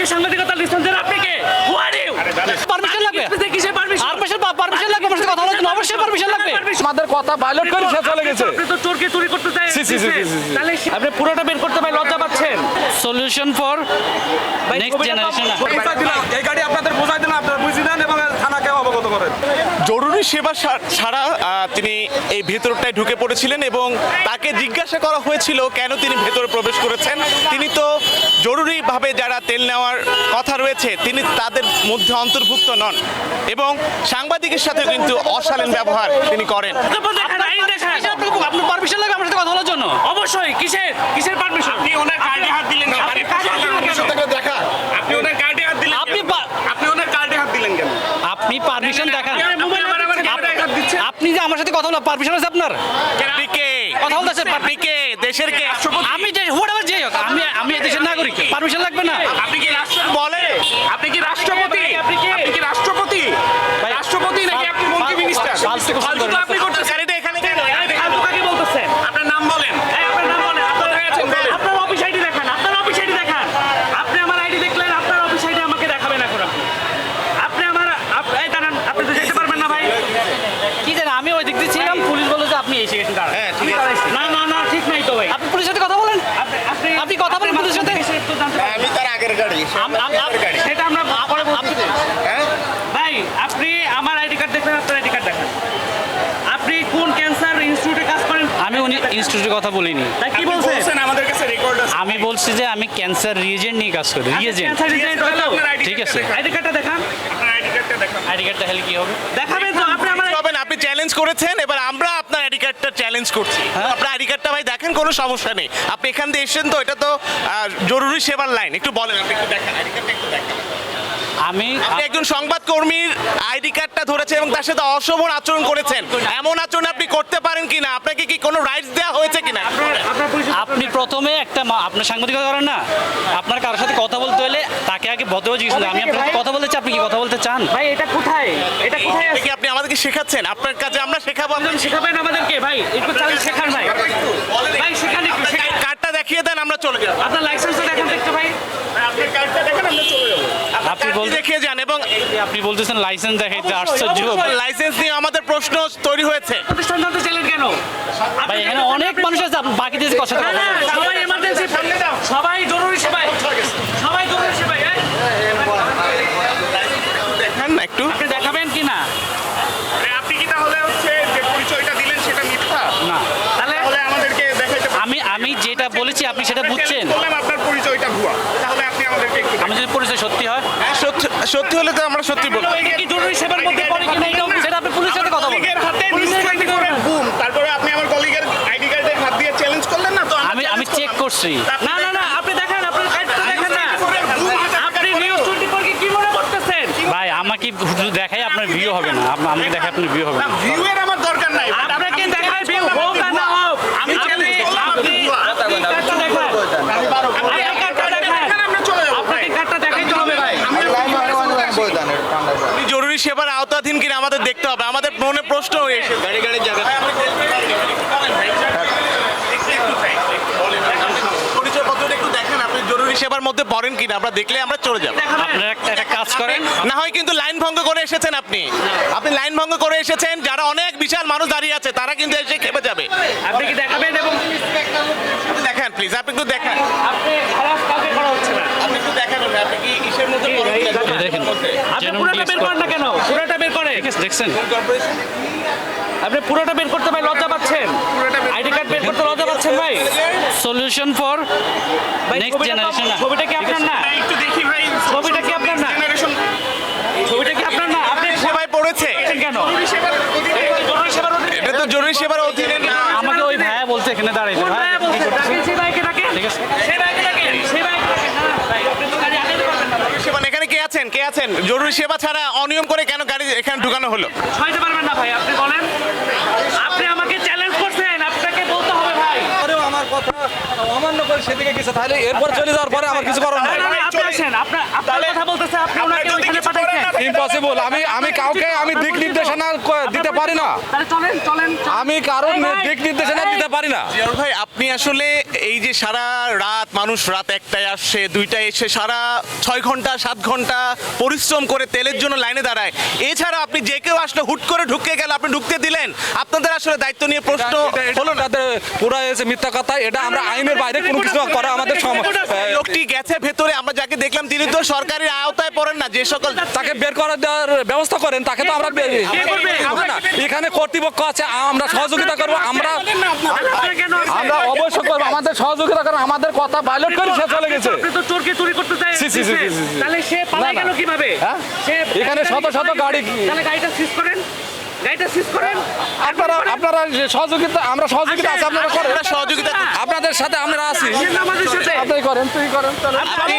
আমাকে সাংবাদিকতার লিসেন্স দেন আপনি কে? Who are you? পারমিশন লাগবে কিসের পারমিশন? পারমিশন লাগবে আমার সাথে কথা বলার জন্য অবশ্যই পারমিশন লাগবে আমাদের কথা ভায়োলেট করে সে চলে গেছে। আপনি তো চোরকে চুরি করতে চাই। জি, জি, জি, জি, জি। তাহলে আপনি পুরোটা বের করতে ভাই লজ্জা পাচ্ছেন। সলিউশন ফর নেক্সট জেনারেশন এই গাড়ি আপনাদের বোঝাই দিন, আপনারা বুঝি দেন এবং থানাকে অবগত করেন। জরুরি সেবা ছাড়া তিনি এই ভেতরটায় ঢুকে পড়েছিলেন এবং তাকে জিজ্ঞাসা করা হয়েছিল কেন তিনি ভেতরে প্রবেশ করেছেন। তিনি তো জরুরিভাবে যারা তেল নেওয়ার কথা রয়েছে তিনি তাদের মধ্যে অন্তর্ভুক্ত নন এবং সাংবাদিকের সাথে কিন্তু অশালীন ব্যবহার তিনি করেন। আপনার পারমিশন লাগবে আমার সাথে কথা বলার জন্য অবশ্যই কিসের পারমিশন? আপনি ওনার কার্ডে হাত দিলেন কেন? দেখা আপনি ওনার কার্ডে হাত দিলেন আপনি ওনার কার্ডে হাত দিলেন কেন? আপনি পারমিশন দেখান। আপনি আপনি যে আমার সাথে কথা বলার পারমিশন আছে আপনার? আপনি কে? কথা বলতেছেন আপনি কে? দেশের কে? আমি যে হোয়াটএভার যে হোক আমি এই দেশের নাগরিক, পারমিশন লাগবে না? আপনি কি বলে আপনি কি রাষ্ট্রপতি? আপনি কি রাষ্ট্রপতি? রাষ্ট্রপতি নাকি আপনি মন্ত্রী মিনিস্টার? ফালতু তো আপনি করতেছেন। গাড়িটা এখানে কেন? ফালতু কাকে বলতেছেন? আপনার নাম বলেন। আপনার নাম বলেন। আপনার অফিস আইডি দেখান। আপনার অফিস আইডি দেখান। আপনি আমার আইডি দেখলেন, আপনার অফিস আইডি আমাকে দেখাবেন এখন আপনি আমার এই দাঁড়ান, আপনি তো যেতে পারবেন না ভাই। কি জানি আমি ওই দিক দিয়ে ছিলাম, পুলিশ বললো যে আপনি এসে গেছেন। হ্যাঁ, ঠিক আছে। না ঠিক নাই তো ভাই। আপনি পুলিশের সাথে কথা বলেন, আপনি কথা বলেন পুলিশের সাথে। আমি তার আগের গাড়ি। সেটা আমরা পরে বলছি। হ্যাঁ? ভাই আপনি আমার আইডি কার্ড দেখলেন, আপনার আইডি কার্ড দেখান। আপনি কোন ক্যান্সার ইনস্টিটিউটে কাজ করেন? আমি উনি ইনস্টিটিউটের কথা বলিনি, তাই কি বলছেন? আমাদের কাছে রেকর্ড আছে। আমি বলছি যে আমি ক্যান্সার রিএজেন্ট নিয়ে কাজ করি। রিএজেন্ট ক্যান্সার রিজেন্ট হলো। ঠিক আছে, আইডি কার্ডটা দেখান। আইডি কার্ড দেখালে কি হবে? দেখাবেন তো আপনি আমার হবেন, আপনি চ্যালেঞ্জ করেছেন, এবার আমরা আপনার আইডি কার্ডটা চ্যালেঞ্জ করছি। আপনার আইডি কার্ডটা ভাই দেখেন, কোনো সমস্যা নেই। আপনি এখান দিয়ে এসেছেন তো, এটা তো জরুরি সেবার লাইন। একটু বলেন, আপনি একটু দেখেন আইডি কার্ডটা একটু দেখেন। আমি আপনি একজন সংবাদকর্মীর আইডি কার্ডটা ধরেছেন এবং তার সাথে অশোভন আচরণ করেছেন। এমন আচরণ আপনি করতে পারেন কিনা? আপনাকে কি কোনো রাইটস দেওয়া হয়েছে কিনা? আপনার পরিচয় আপনি প্রথমে একটা আপনার সাংবাদিকতা করেন না, আপনার কারোর সাথে কথা বলতে হলে তাকে আগে ভদ্রভাবে জিজ্ঞেস করতে হবে, আমি আপনার সাথে কথা বলতে চাই, আপনি কি কথা বলতে চান? ভাই এটা কোথায়? এটা কোথায় এটা আছে? কি আপনি আমাদেরকে শেখাচ্ছেন? আপনার কাছে আমরা শেখাবো। একজন শেখাবেন আমাদেরকে ভাই? একটু চালিয়ে শেখান ভাই। ভাই শেখান একটু শেখান। কার্ডটা দেখিয়ে দেন, আমরা চলে যাবো। আপনার লাইসেন্সটা দেখান তো একটু ভাই। আপনি কার্ডটা দেখেন, আমরা চলে যাবো। আপনি বলতে দেখিয়ে যান এবং আপনি বলতেছেন লাইসেন্স দেখাইতে আশ্চর্য। লাইসেন্স নিয়ে আমাদের প্রশ্ন তৈরি হয়েছে। প্রতিষ্ঠান জানতে চাইলেন কেন? ভাই এখানে অনেক মানুষ আছে, আপনি বাকি দেশে কথা না, না, সবাই এমার্জেন্সি, সবাই জরুরি সেবায়, সবাই জরুরি সেবায়। দেখেন একটু। আপনি দেখাবেন কি না? আপনি কি তাহলে হচ্ছে যে পরিচয়টা দিলেন সেটা মিথ্যা? না, তাহলে তাহলে আমাদেরকে দেখাইতে আমি যেটা বলেছি আপনি সেটা বুঝছেন। বললাম আপনার পরিচয়টা ভুয়া, তাহলে আপনি আমাদেরকে একটু আমি যদি পরিচয় সত্যি হয়, সত্যি হলে তো আমরা সত্যি বলবো। এটা কি জরুরি সেবার মধ্যে পড়ে কি না এটাও সেটা আপনি পুলিশের সাথে কথা বলুন। কলিগের হাতে নিশ্চয়ই করে বুম, তারপরে আপনি আমার কলিগের আইডি কার্ডে হাত দিয়ে চ্যালেঞ্জ করলেন না তো? আমি চেক করছি। না না না, আপনি দেখেন, আপনার কার্ডটা দেখেন না। আপনি নিউজ 24 কে কি মনে করতেছেন? ভাই আমাকে শুধু দেখাই আপনার ভিউ হবে না, আমাকে দেখাই আপনার ভিউ হবে না। ভিউয়ের আমার দরকার নাই। আপনাকে দেখায় ভিউ হোক আর না হোক, আমি চ্যালেঞ্জ আপনি কার্ডটা দেখান। আপনি কার্ডটা দেখান, আমরা চলে যাবো। আপনাকে কার্ডটা দেখাইতে হবে ভাই। আপনি জরুরি সেবার আওতাধীন কিনা আমাদের দেখতে হবে। আমাদের মনে প্রশ্ন হয়ে এসেছে। গাড়ি জায়গা পরিচয়পত্রটা একটু দেখেন, আপনি জরুরি সেবার মধ্যে পড়েন কিনা আমরা দেখলে আমরা চলে যাবো। আপনারা একটা কাজ করেন, না হয় কিন্তু লাইন ভঙ্গ করে এসেছেন আপনি লাইন ভঙ্গ করে এসেছেন। যারা অনেক বিশাল মানুষ দাঁড়িয়ে আছে তারা কিন্তু এসে খেপে যাবে। আপনি কি দেখাবেন? এবং আপনি দেখেন প্লিজ, আপনি একটু দেখেন। আপনি হ্যারাস কাউকে করা হচ্ছে না। আপনি একটু দেখেন, আপনি কি ইসের মধ্যে পড়েন কিনা? দেখেন আপনি পুরোটা বের করেন না কেন? পুরোটা বের করেন। দেখছেন আপনি পুরোটা বের করতে ভাই লজ্জা পাচ্ছেন? আইডি কার্ড বের করতে লজ্জা পাচ্ছেন ভাই? Solution for next generation. ছবিটা কি আপনার না? একটু দেখি ভাই, ছবিটা কি আপনার না? ছবিটা কি আপনার না? আপনি সেবায় পড়েছে। কেন? জরুরি সেবার অধীনে। এটা তো জরুরি সেবার অধীনে না। আমাকে ওই ভাইয়া বলছে এখানে দাঁড়াইতে। কোন ভাইয়া বলছে? ডাকেন সেই ভাইকে ডাকেন। ঠিক আছে। সেই ভাইকে ডাকেন। সেই ভাইকে ডাকেন। না, ভাই, আপনি তো গাড়ি আগাইতে পারবেন না। সেবা এখানে কে আছেন? জরুরি সেবা ছাড়া অনিয়ম করে কেন গাড়ি এখানে ঢুকানো হলো? ছয়তে পারবেন না ভাই, আপনি বলেন। আপনি আমাকে চ্যালেঞ্জ করছেন, আপনাকে বলতে হবে ভাই। আমার কথা অমান্য করে সেদিকে গেছে, তাহলে এরপর চলে যাওয়ার পরে আমার কিছু করার নাই। না, না, আপনি আসেন, আপনার কথা বলতেছে, আপনি ওনাকে ওইখানে পাঠাইছেন। ইম্পসিবল। আমি কাউকে দিক নির্দেশনা দিতে পারি না। তাহলে চলেন। আমি কারোর দিক নির্দেশনা দিতে পারি না। জিয়াউর ভাই, আপনি আসলে এই যে সারা রাত মানুষ রাত 1টায় আসছে 2টায় এসে সারা 6 ঘন্টা 7 ঘন্টা পরিশ্রম করে তেলের জন্য লাইনে দাঁড়ায়। এছাড়া আপনি যে কেউ আসলে হুট করে ঢুকে গেল, আপনি ঢুকতে দিলেন? আপনাদের আসলে দায়িত্ব নিয়ে প্রশ্ন হলো না? তাদের পুরো এসে মিথ্যা কথা, এটা আমরা আইনের বাইরে কোনো কিছু করা আমাদের লোকটি গেছে ভেতরে, আমরা যাকে দেখলাম তিনি তো সরকারি আওতায় পড়েন না। যে সকল তাকে বের করে দেওয়ার ব্যবস্থা করেন, তাকে তো আমরা না, এখানে কর্তৃপক্ষ আছে, আমরা সহযোগিতা করবো, আমরা অবশ্যই করবো, আমাদের সহযোগিতা করেন, আমাদের কথা ভায়োলেট করে সে চলে গেছে। আপনি তো চোরকে চুরি করতে চাই, জি, জি, জি, জি, জি। তাহলে সে পালাই না, না। গেল কিভাবে? হ্যাঁ? সে এখানে শত শত গাড়ি। তাহলে গাড়িটা সিজ করেন, গাড়িটা সিজ করেন। আপনারা সহযোগিতা, আমরা সহযোগিতা আছে, আপনারা করেন, আমরা সহযোগিতা আপনাদের সাথে আমরা আছি, আসেন আমাদের সাথে। আপনি করেন, তুই করেন, চলো। আপনি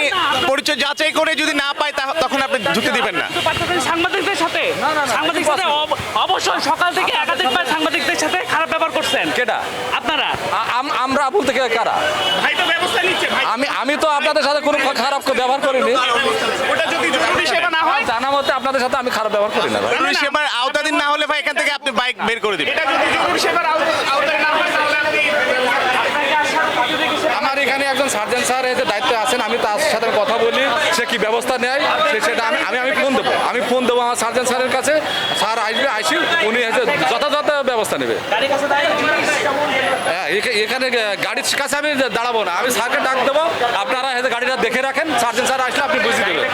পরিচয় যাচাই করে যদি না পায় তখন আপনি ঢুকতে দিবেন না। তো পারতেছেন সাংবাদিকদের সাথে, সাংবাদিকদের সাথে অবশ্যই সকাল থেকে একাধিকবার সাংবাদিকদের সাথে খারাপ ব্যবহার করছেন। কেডা? আপনারা আমরা বলতে কে কারা? ভাই তো ব্যবস্থা নিচ্ছে ভাই। আমি তো আপনাদের সাথে কোনো খারাপ ব্যবহার করিনি, ওটা যদি জরুরি সেবা না হয়, জানা মতে আপনাদের সাথে আমি খারাপ ব্যবহার করি না ভাই। জরুরি সেবার আওতাধীন না হলে ভাই এখান থেকে আপনি বাইক বের করে দিবেন। এটা যদি জরুরি সেবার আওতায় না হয় তাহলে আপনি আপনাকে আসার পথে দেখেছেন। আমার এখানে একজন সার্জন স্যার এতে দায়িত্বে আছেন, আমি তার সাথে কথা বলি, সে কি ব্যবস্থা নেয় সেটা আমি ফোন দেবো আমার সার্জন স্যারের কাছে, স্যার আসবে, আসি উনি যথাযথ ব্যবস্থা নেবে। গাড়ির কাছে হ্যাঁ, এখানে গাড়ির কাছে আমি দাঁড়াবো না, আমি স্যারকে ডাক দেবো, আপনারা গাড়িটা দেখে রাখেন, সার্জন স্যার আসলে আপনি বুঝিয়ে দেবেন।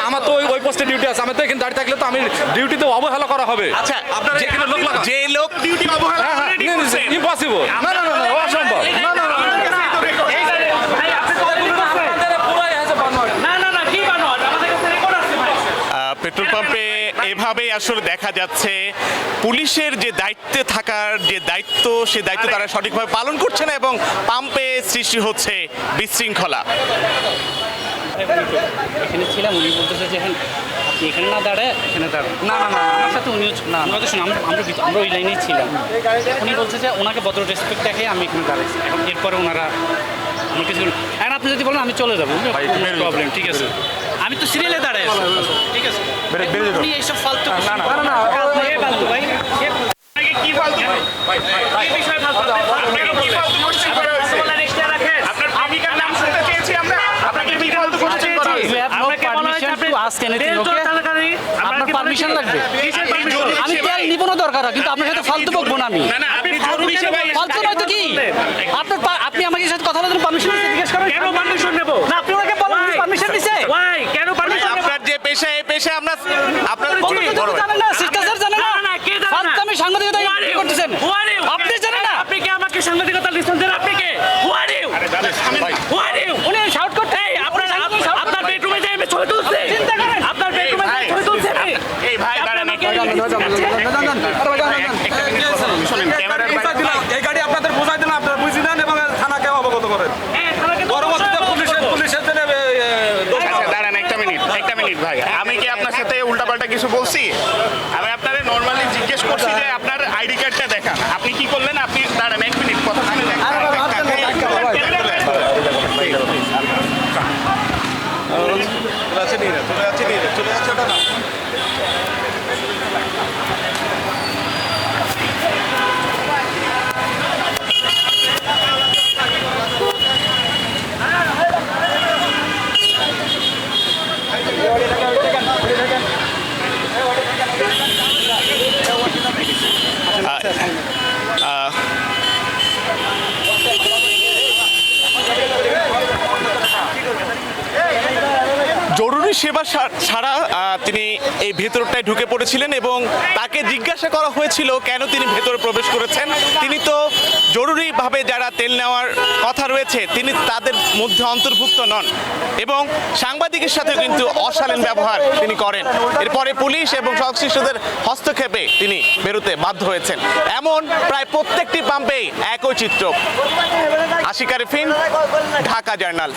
আমার তো ওই পোস্টে ডিউটি আছে, আমি তো এখানে দাঁড়িয়ে থাকলে তো আমি ডিউটিতে অবহেলা করা হবে। আচ্ছা, আপনারা যেখানে লোক লাগা, যে লোক ডিউটি অবহেলা ইম্পসিবল, না না না না, অসম্ভব, না না না না। ভাই আপনি তো পুরাই আছে বানোয়াট। না না না কি বানোয়াট, আমাদের কাছে রেকর্ড আছে ভাই। পেট্রোল পাম্পে এভাবেই আসলে দেখা যাচ্ছে পুলিশের যে দায়িত্বে থাকার যে দায়িত্ব, সে দায়িত্ব তারা সঠিকভাবে পালন করছে না এবং পাম্পে সৃষ্টি হচ্ছে বিশৃঙ্খলা। এখানে ছিলাম, উনি বলতেছে যে এখন আপনি এখানে না দাঁড়ায় এখানে দাঁড়ান। না না না, আমার সাথে উনিও না আমরা তো শুনুন, আমরা ওই লাইনেই ছিলাম। উনি বলছে যে ওনাকে ভদ্র রেসপেক্ট দেখে আমি এখানে দাঁড়াইছি। এখন এরপরে ওনারা আমার কিছু, এখন আপনি যদি বলেন আমি চলে যাবো, প্রবলেম, ঠিক আছে, আমি তো সিরিয়ালে দাঁড়াই আছি, ঠিক আছে। উনি এইসব ফালতু না না না, কে ফালতু ভাই? আপনাকে কি ফালতু? এই বিষয় ফালতু। আপনাকে কি ফালতু কোশ্চেন করা হয়েছে? বলার এক্সট্রা রাখেন। আপনার প্রেমিকার নাম শুনতে চেয়েছি আমরা। আপনাকে কি ফালতু কোশ্চেন করা হয়েছে? আপনাকে বলা হয়েছে আপনি আজকে এনেছেন, ওকে? আপনার পারমিশন লাগবে। আমি তেল নিব না দরকার হয়, কিন্তু আপনার সাথে ফালতু বকবো না আমি। না না আপনি জরুরি সেবা ফালতু নয়তো কি? আপনি আমাকে সাথে কথা বলার পারমিশন দিতে জিজ্ঞেস করেন। কেন পারমিশন নেব? না, আপনি ওনাকে বলেন পারমিশন দিছে। ওয়াই কেন পারমিশন নেব? আপনার যে পেশা, এই পেশা আমরা আপনার বলতে তো বড় ভাই। জানেন না, শিষ্টাচার জানেন না। না, না, কে জানে না? ফালতু আমি সাংবাদিকতা করতেছেন। আপনি জানেন না? আপনি কি আমাকে সাংবাদিকতার লিসেন্স দেন? আপনি কে? Who are you? Who are you? উনি শাউট করতে আপনার বেডরুমে যাই আমি ছবি তুলছি। চিন্তা করেন। আপনার বেডরুমে যাই ছবি তুলছি আমি। এই ভাই আপনি দাঁড়ান, আমাকে শুনেন ক্যামেরার বাইরে এই গাড়ি আপনাদের বোঝাই দিলাম, আপনারা বুঝি নেন এবং থানাকে অবগত করেন। হ্যাঁ, থানাকে তো পরবর্তীতে পুলিশের জন্য আচ্ছা, দাঁড়ান একটা মিনিট ভাই, আমি কি আপনার সাথে উল্টাপাল্টা কিছু বলছি? আমি আপনারে নর্মালি জিজ্ঞেস করছি যে আপনার আইডি কার্ডটা দেখান। আপনি কি করলেন? আপনি দাঁড়ান এক মিনিট, কথা শুনে দেখেন। চলে যাচ্ছে ওটা না। জরুরি সেবা ছাড়া তিনি এই ভেতরটায় ঢুকে পড়েছিলেন এবং তাকে জিজ্ঞাসা করা হয়েছিল কেন তিনি ভেতরে প্রবেশ করেছেন। তিনি তো জরুরিভাবে যারা তেল নেওয়ার কথা রয়েছে তিনি তাদের মধ্যে অন্তর্ভুক্ত নন এবং সাংবাদিকের সাথে কিন্তু অশালীন ব্যবহার তিনি করেন। এরপরে পুলিশ এবং সংশ্লিষ্টদের হস্তক্ষেপে তিনি বেরোতে বাধ্য হয়েছেন। এমন প্রায় প্রত্যেকটি পাম্পেই একই চিত্র। আশিক আরিফিন, ঢাকা জার্নাল।